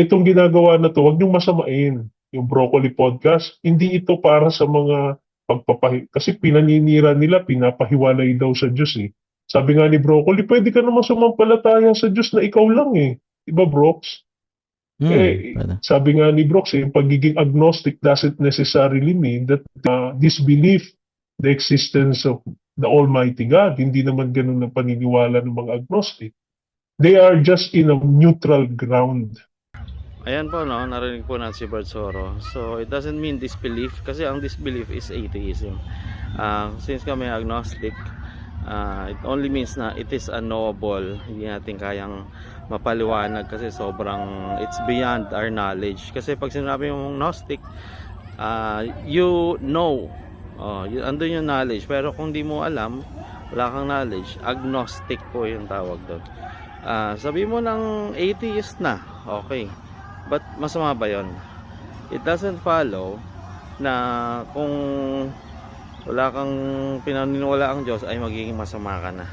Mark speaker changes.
Speaker 1: Itong ginagawa na 'to, 'wag niyong masamain yung Broccoli Podcast. Hindi ito para sa mga kasi pinaninira nila, pinapahiwalay daw sa Diyos, eh. Sabi nga ni Broccoli, "Puwede ka namang sumampalataya sa Diyos na ikaw lang, eh." 'Di ba, Brox?
Speaker 2: Pwede.
Speaker 1: Sabi nga ni Brox, yung pagiging agnostic doesn't necessarily mean that disbelief the existence of the Almighty God. Hindi naman ganun ang paniniwala ng mga agnostic. They are just in a neutral ground.
Speaker 3: Ayan po, no, narinig po natin si Bertsoro. So it doesn't mean disbelief, kasi ang disbelief is atheism. Since kami agnostic, it only means na it is unknowable. Hindi natin kayang mapaliwanag kasi sobrang it's beyond our knowledge. Kasi pag sinabi mong gnostic, you know, andun yung knowledge, pero kung di mo alam, wala kang knowledge, agnostic po yung tawag doon. Sabi mo ng atheist na, okay, but masama ba yun? It doesn't follow na kung wala kang pinaniniwala ang Diyos ay magiging masama ka na.